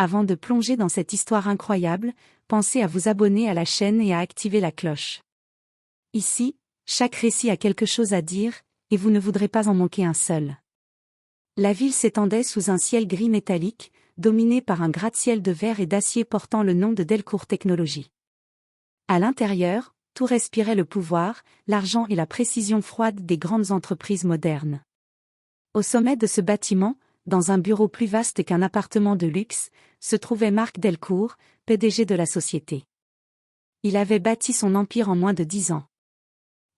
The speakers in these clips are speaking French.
Avant de plonger dans cette histoire incroyable, pensez à vous abonner à la chaîne et à activer la cloche. Ici, chaque récit a quelque chose à dire, et vous ne voudrez pas en manquer un seul. La ville s'étendait sous un ciel gris métallique, dominé par un gratte-ciel de verre et d'acier portant le nom de Delcourt Technologies. À l'intérieur, tout respirait le pouvoir, l'argent et la précision froide des grandes entreprises modernes. Au sommet de ce bâtiment, dans un bureau plus vaste qu'un appartement de luxe, se trouvait Marc Delcourt, PDG de la société. Il avait bâti son empire en moins de 10 ans.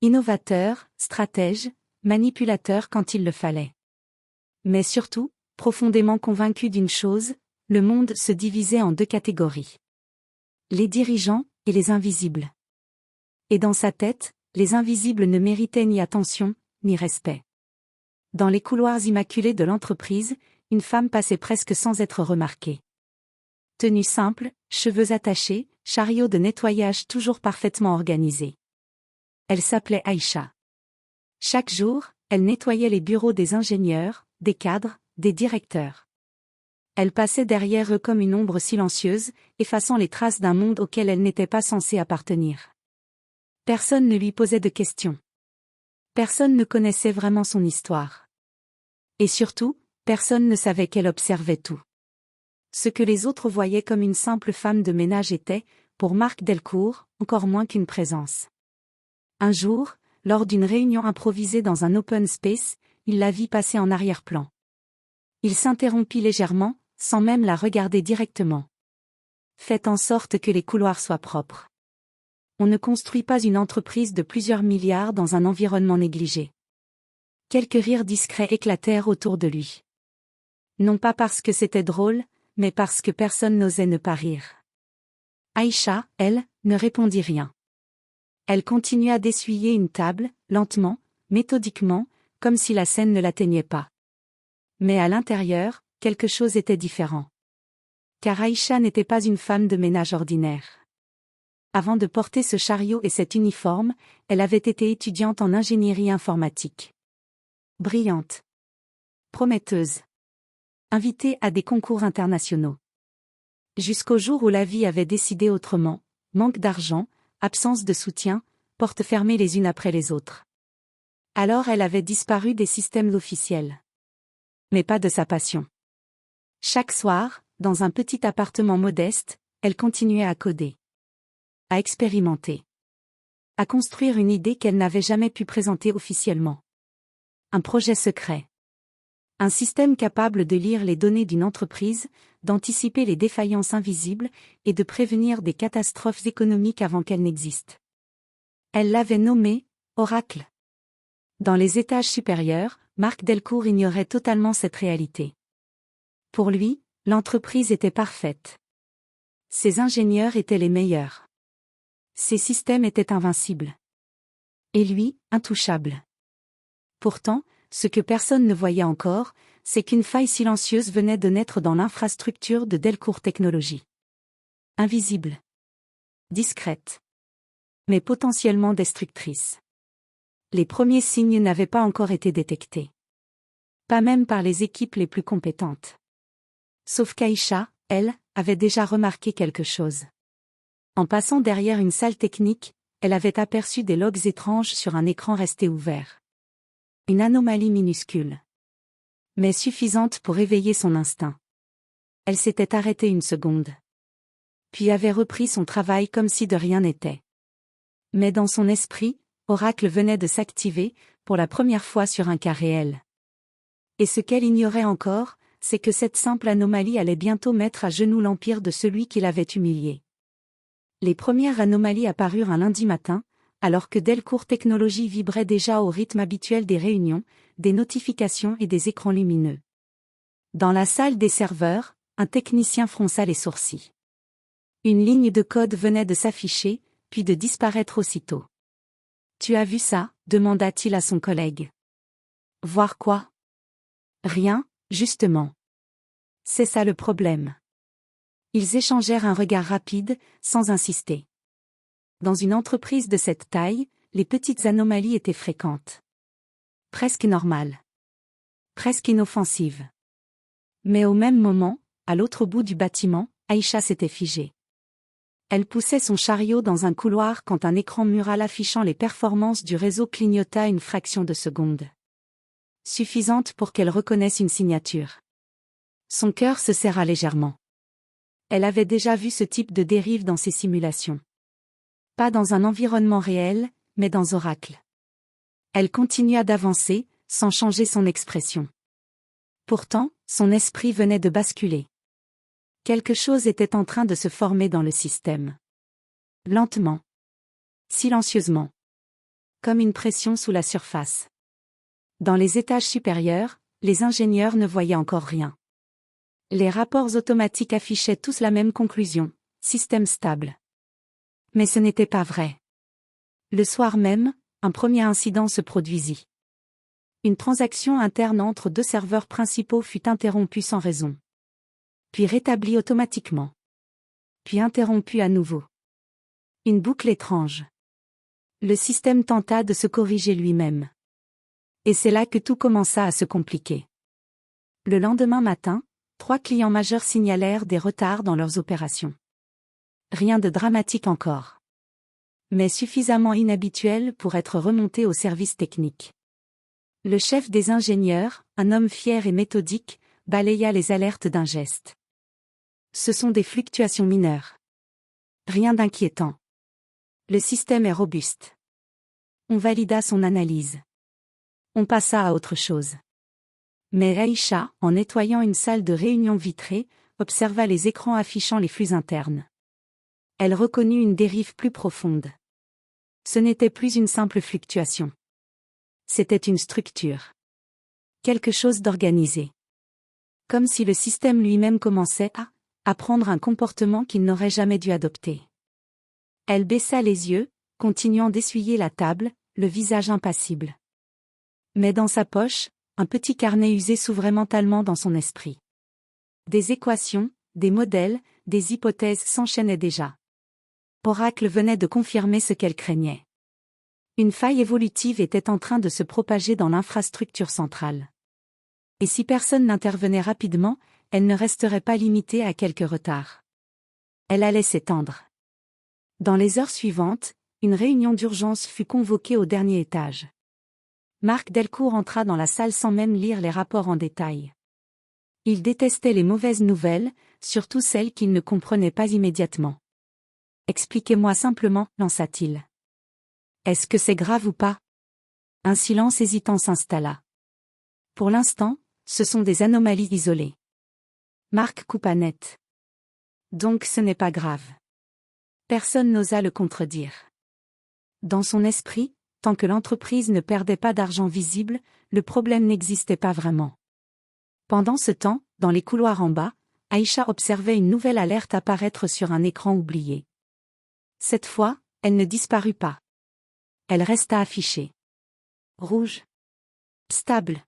Innovateur, stratège, manipulateur quand il le fallait. Mais surtout, profondément convaincu d'une chose, le monde se divisait en deux catégories. Les dirigeants et les invisibles. Et dans sa tête, les invisibles ne méritaient ni attention, ni respect. Dans les couloirs immaculés de l'entreprise, une femme passait presque sans être remarquée. Tenue simple, cheveux attachés, chariot de nettoyage toujours parfaitement organisé. Elle s'appelait Aïcha. Chaque jour, elle nettoyait les bureaux des ingénieurs, des cadres, des directeurs. Elle passait derrière eux comme une ombre silencieuse, effaçant les traces d'un monde auquel elle n'était pas censée appartenir. Personne ne lui posait de questions. Personne ne connaissait vraiment son histoire. Et surtout, personne ne savait qu'elle observait tout. Ce que les autres voyaient comme une simple femme de ménage était, pour Marc Delcourt, encore moins qu'une présence. Un jour, lors d'une réunion improvisée dans un open space, il la vit passer en arrière-plan. Il s'interrompit légèrement, sans même la regarder directement. Faites en sorte que les couloirs soient propres. On ne construit pas une entreprise de plusieurs milliards dans un environnement négligé. Quelques rires discrets éclatèrent autour de lui. Non pas parce que c'était drôle, mais parce que personne n'osait ne pas rire. Aïcha, elle, ne répondit rien. Elle continua d'essuyer une table, lentement, méthodiquement, comme si la scène ne l'atteignait pas. Mais à l'intérieur, quelque chose était différent. Car Aïcha n'était pas une femme de ménage ordinaire. Avant de porter ce chariot et cet uniforme, elle avait été étudiante en ingénierie informatique. Brillante. Prometteuse. Invitée à des concours internationaux. Jusqu'au jour où la vie avait décidé autrement, manque d'argent, absence de soutien, portes fermées les unes après les autres. Alors elle avait disparu des systèmes officiels. Mais pas de sa passion. Chaque soir, dans un petit appartement modeste, elle continuait à coder. À expérimenter. À construire une idée qu'elle n'avait jamais pu présenter officiellement. Un projet secret. Un système capable de lire les données d'une entreprise, d'anticiper les défaillances invisibles et de prévenir des catastrophes économiques avant qu'elles n'existent. Elle l'avait nommé Oracle. Dans les étages supérieurs, Marc Delcourt ignorait totalement cette réalité. Pour lui, l'entreprise était parfaite. Ses ingénieurs étaient les meilleurs. Ses systèmes étaient invincibles. Et lui, intouchable. Pourtant, ce que personne ne voyait encore, c'est qu'une faille silencieuse venait de naître dans l'infrastructure de Delcourt Technologies. Invisible. Discrète. Mais potentiellement destructrice. Les premiers signes n'avaient pas encore été détectés. Pas même par les équipes les plus compétentes. Sauf qu'Aïcha, elle, avait déjà remarqué quelque chose. En passant derrière une salle technique, elle avait aperçu des logs étranges sur un écran resté ouvert. Une anomalie minuscule. Mais suffisante pour éveiller son instinct. Elle s'était arrêtée une seconde. Puis avait repris son travail comme si de rien n'était. Mais dans son esprit, Oracle venait de s'activer, pour la première fois sur un cas réel. Et ce qu'elle ignorait encore, c'est que cette simple anomalie allait bientôt mettre à genoux l'empire de celui qui l'avait humilié. Les premières anomalies apparurent un lundi matin, alors que Delcourt Technologies vibrait déjà au rythme habituel des réunions, des notifications et des écrans lumineux. Dans la salle des serveurs, un technicien fronça les sourcils. Une ligne de code venait de s'afficher, puis de disparaître aussitôt. « Tu as vu ça ?» demanda-t-il à son collègue. « Voir quoi ?»« Rien, justement. C'est ça le problème. » Ils échangèrent un regard rapide, sans insister. Dans une entreprise de cette taille, les petites anomalies étaient fréquentes. Presque normales. Presque inoffensives. Mais au même moment, À l'autre bout du bâtiment, Aïcha s'était figée. Elle poussait son chariot dans un couloir quand un écran mural affichant les performances du réseau clignota une fraction de seconde. Suffisante pour qu'elle reconnaisse une signature. Son cœur se serra légèrement. Elle avait déjà vu ce type de dérive dans ses simulations. Pas dans un environnement réel, mais dans Oracle. Elle continua d'avancer, sans changer son expression. Pourtant, son esprit venait de basculer. Quelque chose était en train de se former dans le système. Lentement. Silencieusement. Comme une pression sous la surface. Dans les étages supérieurs, les ingénieurs ne voyaient encore rien. Les rapports automatiques affichaient tous la même conclusion, système stable. Mais ce n'était pas vrai. Le soir même, un premier incident se produisit. Une transaction interne entre deux serveurs principaux fut interrompue sans raison. Puis rétablie automatiquement. Puis interrompue à nouveau. Une boucle étrange. Le système tenta de se corriger lui-même. Et c'est là que tout commença à se compliquer. Le lendemain matin, 3 clients majeurs signalèrent des retards dans leurs opérations. Rien de dramatique encore. Mais suffisamment inhabituel pour être remonté au service technique. Le chef des ingénieurs, un homme fier et méthodique, balaya les alertes d'un geste. Ce sont des fluctuations mineures. Rien d'inquiétant. Le système est robuste. On valida son analyse. On passa à autre chose. Mais Aïcha, en nettoyant une salle de réunion vitrée, observa les écrans affichant les flux internes. Elle reconnut une dérive plus profonde. Ce n'était plus une simple fluctuation. C'était une structure. Quelque chose d'organisé. Comme si le système lui-même commençait à apprendre un comportement qu'il n'aurait jamais dû adopter. Elle baissa les yeux, continuant d'essuyer la table, le visage impassible. Mais dans sa poche, un petit carnet usé s'ouvrait mentalement dans son esprit. Des équations, des modèles, des hypothèses s'enchaînaient déjà. Oracle venait de confirmer ce qu'elle craignait. Une faille évolutive était en train de se propager dans l'infrastructure centrale. Et si personne n'intervenait rapidement, elle ne resterait pas limitée à quelques retards. Elle allait s'étendre. Dans les heures suivantes, une réunion d'urgence fut convoquée au dernier étage. Marc Delcourt entra dans la salle sans même lire les rapports en détail. Il détestait les mauvaises nouvelles, surtout celles qu'il ne comprenait pas immédiatement. « Expliquez-moi simplement, lança-t-il. Est-ce que c'est grave ou pas ? » Un silence hésitant s'installa. Pour l'instant, ce sont des anomalies isolées. Marc coupa net. Donc ce n'est pas grave. Personne n'osa le contredire. Dans son esprit, tant que l'entreprise ne perdait pas d'argent visible, le problème n'existait pas vraiment. Pendant ce temps, dans les couloirs en bas, Aïcha observait une nouvelle alerte apparaître sur un écran oublié. Cette fois, elle ne disparut pas. Elle resta affichée. Rouge. Stable.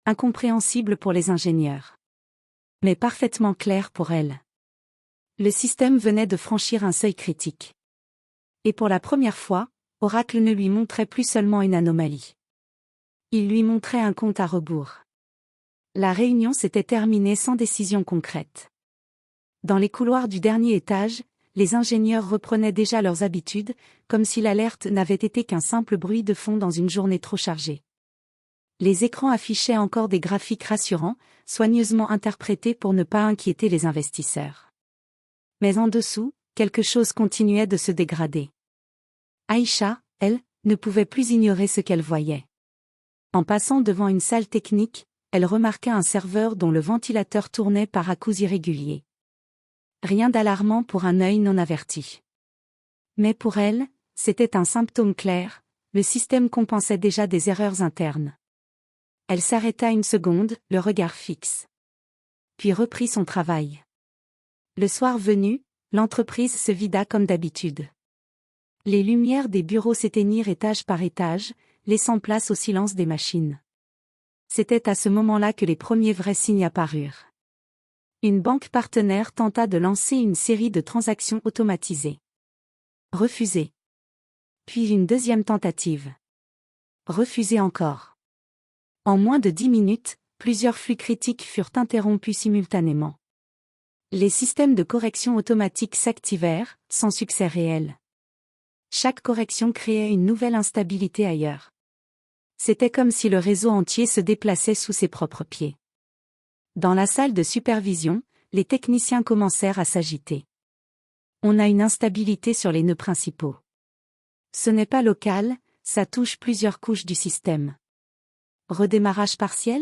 Incompréhensible pour les ingénieurs. Mais parfaitement clair pour elle. Le système venait de franchir un seuil critique. Et pour la première fois, Oracle ne lui montrait plus seulement une anomalie. Il lui montrait un compte à rebours. La réunion s'était terminée sans décision concrète. Dans les couloirs du dernier étage, les ingénieurs reprenaient déjà leurs habitudes, comme si l'alerte n'avait été qu'un simple bruit de fond dans une journée trop chargée. Les écrans affichaient encore des graphiques rassurants, soigneusement interprétés pour ne pas inquiéter les investisseurs. Mais en dessous, quelque chose continuait de se dégrader. Aïcha, elle, ne pouvait plus ignorer ce qu'elle voyait. En passant devant une salle technique, elle remarqua un serveur dont le ventilateur tournait par à-coups irréguliers. Rien d'alarmant pour un œil non averti. Mais pour elle, c'était un symptôme clair, le système compensait déjà des erreurs internes. Elle s'arrêta une seconde, le regard fixe. Puis reprit son travail. Le soir venu, l'entreprise se vida comme d'habitude. Les lumières des bureaux s'éteignirent étage par étage, laissant place au silence des machines. C'était à ce moment-là que les premiers vrais signes apparurent. Une banque partenaire tenta de lancer une série de transactions automatisées. Refusée. Puis une deuxième tentative. Refusée encore. En moins de 10 minutes, plusieurs flux critiques furent interrompus simultanément. Les systèmes de correction automatique s'activèrent, sans succès réel. Chaque correction créait une nouvelle instabilité ailleurs. C'était comme si le réseau entier se déplaçait sous ses propres pieds. Dans la salle de supervision, les techniciens commencèrent à s'agiter. On a une instabilité sur les nœuds principaux. Ce n'est pas local, ça touche plusieurs couches du système. Redémarrage partiel?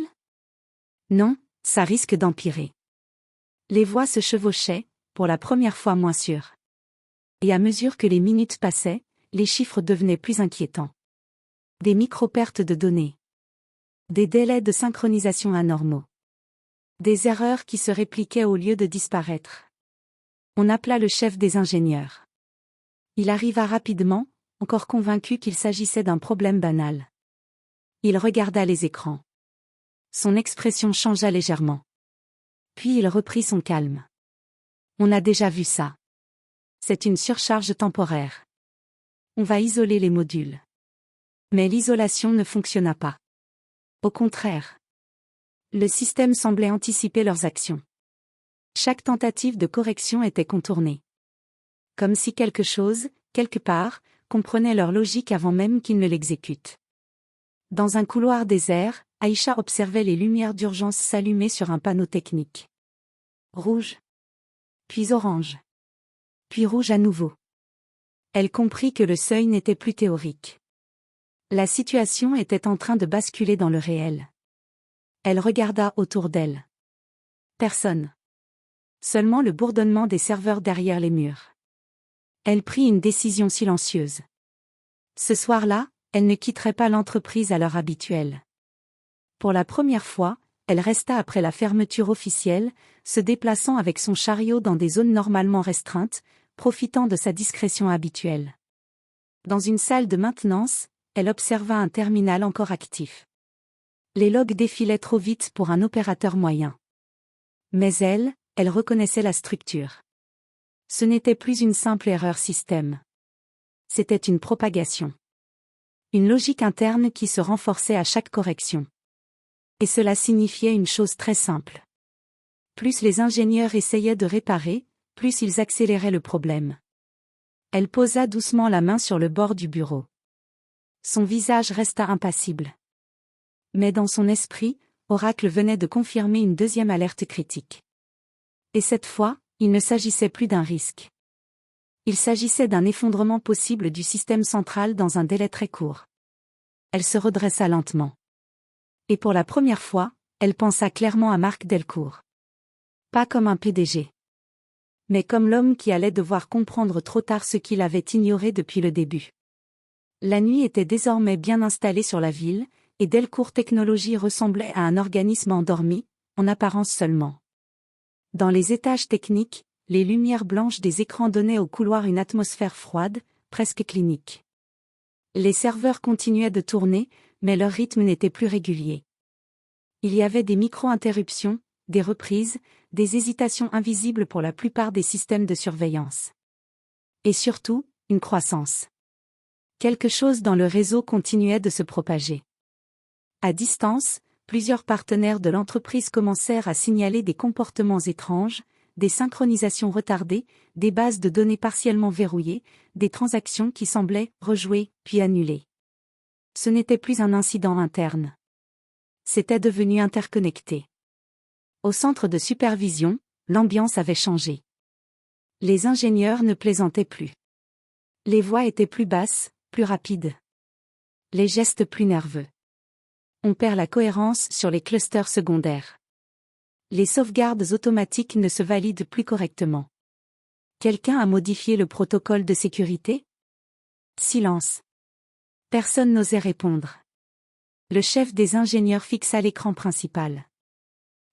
Non, ça risque d'empirer. Les voix se chevauchaient, pour la première fois moins sûres. Et à mesure que les minutes passaient, les chiffres devenaient plus inquiétants. Des micro-pertes de données. Des délais de synchronisation anormaux. Des erreurs qui se répliquaient au lieu de disparaître. On appela le chef des ingénieurs. Il arriva rapidement, encore convaincu qu'il s'agissait d'un problème banal. Il regarda les écrans. Son expression changea légèrement. Puis il reprit son calme. On a déjà vu ça. C'est une surcharge temporaire. On va isoler les modules. Mais l'isolation ne fonctionna pas. Au contraire. Le système semblait anticiper leurs actions. Chaque tentative de correction était contournée. Comme si quelque chose, quelque part, comprenait leur logique avant même qu'ils ne l'exécutent. Dans un couloir désert, Aïcha observait les lumières d'urgence s'allumer sur un panneau technique. Rouge. Puis orange. Puis rouge à nouveau. Elle comprit que le seuil n'était plus théorique. La situation était en train de basculer dans le réel. Elle regarda autour d'elle. Personne. Seulement le bourdonnement des serveurs derrière les murs. Elle prit une décision silencieuse. Ce soir-là, elle ne quitterait pas l'entreprise à l'heure habituelle. Pour la première fois, elle resta après la fermeture officielle, se déplaçant avec son chariot dans des zones normalement restreintes, profitant de sa discrétion habituelle. Dans une salle de maintenance, elle observa un terminal encore actif. Les logs défilaient trop vite pour un opérateur moyen. Mais elle reconnaissait la structure. Ce n'était plus une simple erreur système. C'était une propagation. Une logique interne qui se renforçait à chaque correction. Et cela signifiait une chose très simple. Plus les ingénieurs essayaient de réparer, plus ils accéléraient le problème. Elle posa doucement la main sur le bord du bureau. Son visage resta impassible. Mais dans son esprit, Oracle venait de confirmer une deuxième alerte critique. Et cette fois, il ne s'agissait plus d'un risque. Il s'agissait d'un effondrement possible du système central dans un délai très court. Elle se redressa lentement. Et pour la première fois, elle pensa clairement à Marc Delcourt. Pas comme un PDG. Mais comme l'homme qui allait devoir comprendre trop tard ce qu'il avait ignoré depuis le début. La nuit était désormais bien installée sur la ville, et Delcourt Technologies ressemblait à un organisme endormi, en apparence seulement. Dans les étages techniques, les lumières blanches des écrans donnaient au couloir une atmosphère froide, presque clinique. Les serveurs continuaient de tourner, mais leur rythme n'était plus régulier. Il y avait des micro-interruptions, des reprises, des hésitations invisibles pour la plupart des systèmes de surveillance. Et surtout, une croissance. Quelque chose dans le réseau continuait de se propager. À distance, plusieurs partenaires de l'entreprise commencèrent à signaler des comportements étranges, des synchronisations retardées, des bases de données partiellement verrouillées, des transactions qui semblaient rejouer, puis annuler. Ce n'était plus un incident interne. C'était devenu interconnecté. Au centre de supervision, l'ambiance avait changé. Les ingénieurs ne plaisantaient plus. Les voix étaient plus basses, plus rapides. Les gestes plus nerveux. On perd la cohérence sur les clusters secondaires. Les sauvegardes automatiques ne se valident plus correctement. Quelqu'un a modifié le protocole de sécurité? Silence. Personne n'osait répondre. Le chef des ingénieurs fixa l'écran principal.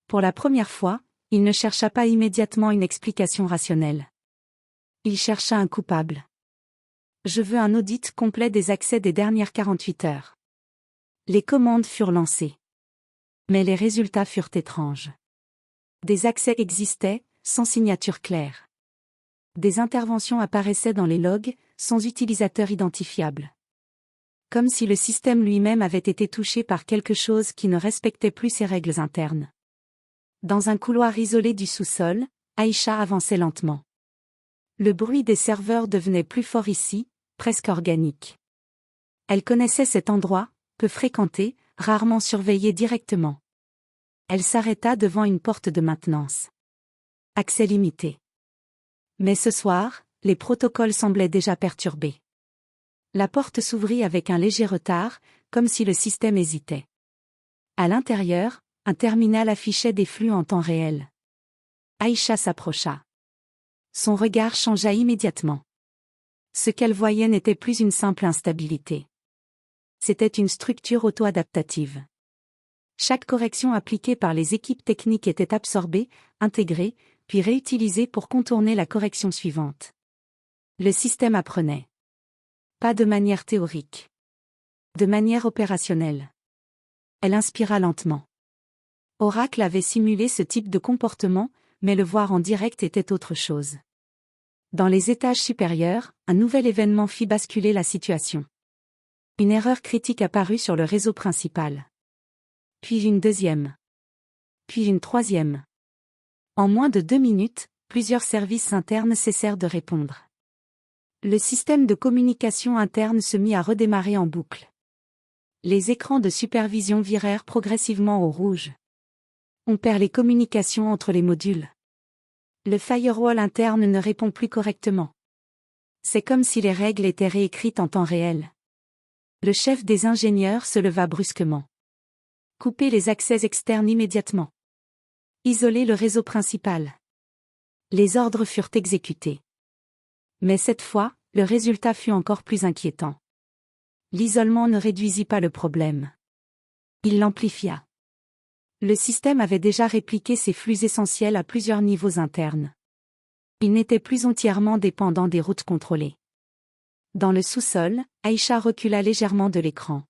Pour la première fois, il ne chercha pas immédiatement une explication rationnelle. Il chercha un coupable. Je veux un audit complet des accès des dernières 48 heures. Les commandes furent lancées. Mais les résultats furent étranges. Des accès existaient, sans signature claire. Des interventions apparaissaient dans les logs, sans utilisateur identifiable. Comme si le système lui-même avait été touché par quelque chose qui ne respectait plus ses règles internes. Dans un couloir isolé du sous-sol, Aïcha avançait lentement. Le bruit des serveurs devenait plus fort ici, presque organique. Elle connaissait cet endroit, peu fréquenté, rarement surveillé directement. Elle s'arrêta devant une porte de maintenance. Accès limité. Mais ce soir, les protocoles semblaient déjà perturbés. La porte s'ouvrit avec un léger retard, comme si le système hésitait. À l'intérieur, un terminal affichait des flux en temps réel. Aïcha s'approcha. Son regard changea immédiatement. Ce qu'elle voyait n'était plus une simple instabilité. C'était une structure auto-adaptative. Chaque correction appliquée par les équipes techniques était absorbée, intégrée, puis réutilisée pour contourner la correction suivante. Le système apprenait. Pas de manière théorique. De manière opérationnelle. Elle inspira lentement. Oracle avait simulé ce type de comportement, mais le voir en direct était autre chose. Dans les étages supérieurs, un nouvel événement fit basculer la situation. Une erreur critique apparut sur le réseau principal. Puis une deuxième. Puis une troisième. En moins de 2 minutes, plusieurs services internes cessèrent de répondre. Le système de communication interne se mit à redémarrer en boucle. Les écrans de supervision virèrent progressivement au rouge. On perd les communications entre les modules. Le firewall interne ne répond plus correctement. C'est comme si les règles étaient réécrites en temps réel. Le chef des ingénieurs se leva brusquement. Couper les accès externes immédiatement. Isoler le réseau principal. Les ordres furent exécutés. Mais cette fois, le résultat fut encore plus inquiétant. L'isolement ne réduisit pas le problème. Il l'amplifia. Le système avait déjà répliqué ses flux essentiels à plusieurs niveaux internes. Il n'était plus entièrement dépendant des routes contrôlées. Dans le sous-sol, Aïcha recula légèrement de l'écran.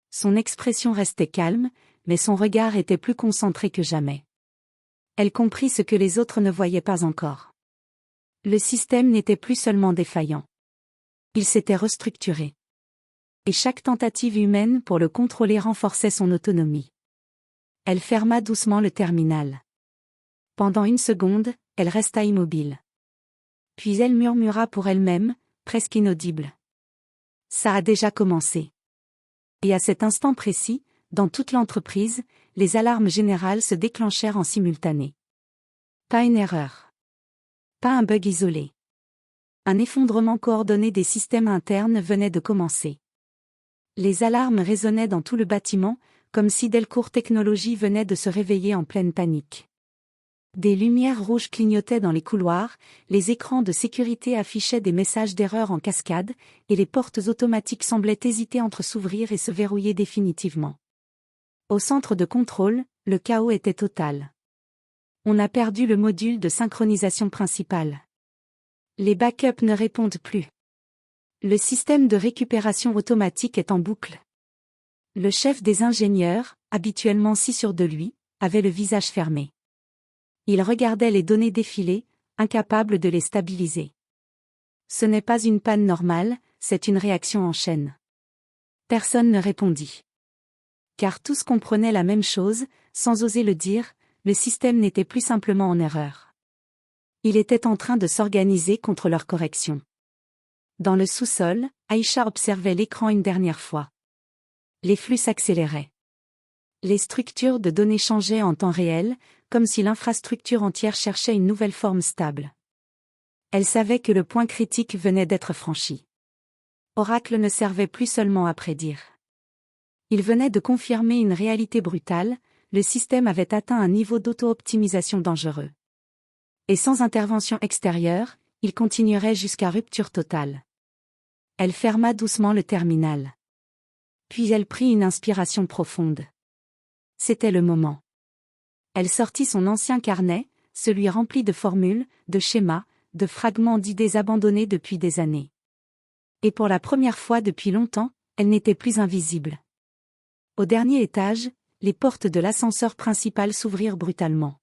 Son expression restait calme, mais son regard était plus concentré que jamais. Elle comprit ce que les autres ne voyaient pas encore. Le système n'était plus seulement défaillant. Il s'était restructuré. Et chaque tentative humaine pour le contrôler renforçait son autonomie. Elle ferma doucement le terminal. Pendant 1 seconde, elle resta immobile. Puis elle murmura pour elle-même, presque inaudible. Ça a déjà commencé. Et à cet instant précis, dans toute l'entreprise, les alarmes générales se déclenchèrent en simultané. Pas une erreur. Pas un bug isolé. Un effondrement coordonné des systèmes internes venait de commencer. Les alarmes résonnaient dans tout le bâtiment, comme si Delcourt Technologies venait de se réveiller en pleine panique. Des lumières rouges clignotaient dans les couloirs, les écrans de sécurité affichaient des messages d'erreur en cascade, et les portes automatiques semblaient hésiter entre s'ouvrir et se verrouiller définitivement. Au centre de contrôle, le chaos était total. On a perdu le module de synchronisation principal. Les backups ne répondent plus. Le système de récupération automatique est en boucle. Le chef des ingénieurs, habituellement si sûr de lui, avait le visage fermé. Il regardait les données défiler, incapable de les stabiliser. Ce n'est pas une panne normale, c'est une réaction en chaîne. Personne ne répondit. Car tous comprenaient la même chose, sans oser le dire, le système n'était plus simplement en erreur. Il était en train de s'organiser contre leur correction. Dans le sous-sol, Aïcha observait l'écran une dernière fois. Les flux s'accéléraient. Les structures de données changeaient en temps réel, comme si l'infrastructure entière cherchait une nouvelle forme stable. Elle savait que le point critique venait d'être franchi. Oracle ne servait plus seulement à prédire. Il venait de confirmer une réalité brutale, le système avait atteint un niveau d'auto-optimisation dangereux. Et sans intervention extérieure, il continuerait jusqu'à rupture totale. Elle ferma doucement le terminal. Puis elle prit une inspiration profonde. C'était le moment. Elle sortit son ancien carnet, celui rempli de formules, de schémas, de fragments d'idées abandonnés depuis des années. Et pour la première fois depuis longtemps, elle n'était plus invisible. Au dernier étage, les portes de l'ascenseur principal s'ouvrirent brutalement.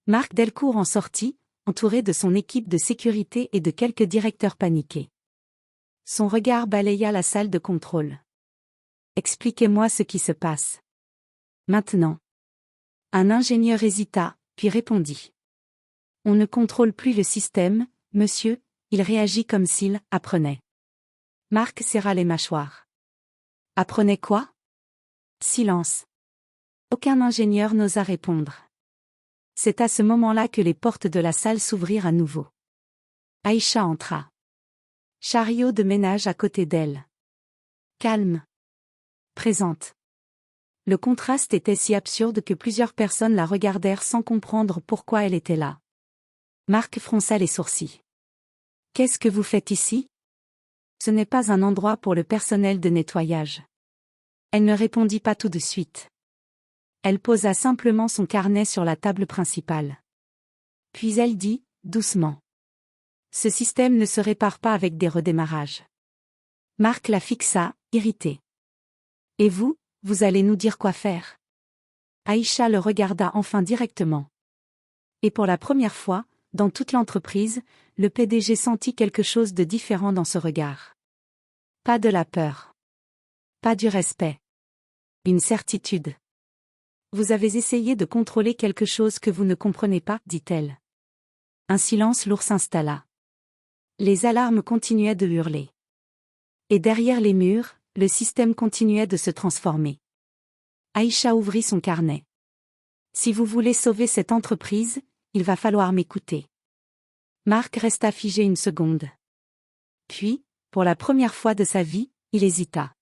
Marc Delcourt en sortit, entouré de son équipe de sécurité et de quelques directeurs paniqués. Son regard balaya la salle de contrôle. Expliquez-moi ce qui se passe. Maintenant. Un ingénieur hésita, puis répondit. On ne contrôle plus le système, monsieur, il réagit comme s'il apprenait. Marc serra les mâchoires. Apprenait quoi? Silence. Aucun ingénieur n'osa répondre. C'est à ce moment-là que les portes de la salle s'ouvrirent à nouveau. Aïcha entra. Chariot de ménage à côté d'elle. Calme. Présente. Le contraste était si absurde que plusieurs personnes la regardèrent sans comprendre pourquoi elle était là. Marc fronça les sourcils. Qu'est-ce que vous faites ici? Ce n'est pas un endroit pour le personnel de nettoyage. Elle ne répondit pas tout de suite. Elle posa simplement son carnet sur la table principale. Puis elle dit, doucement. Ce système ne se répare pas avec des redémarrages. Marc la fixa, irrité. Et vous, vous allez nous dire quoi faire? Aïcha le regarda enfin directement. Et pour la première fois, dans toute l'entreprise, le PDG sentit quelque chose de différent dans ce regard. Pas de la peur. Pas du respect. Une certitude. Vous avez essayé de contrôler quelque chose que vous ne comprenez pas, dit-elle. Un silence lourd s'installa. Les alarmes continuaient de hurler. Et derrière les murs, le système continuait de se transformer. Aïcha ouvrit son carnet. Si vous voulez sauver cette entreprise, il va falloir m'écouter. Marc resta figé une seconde. Puis, pour la première fois de sa vie, il hésita.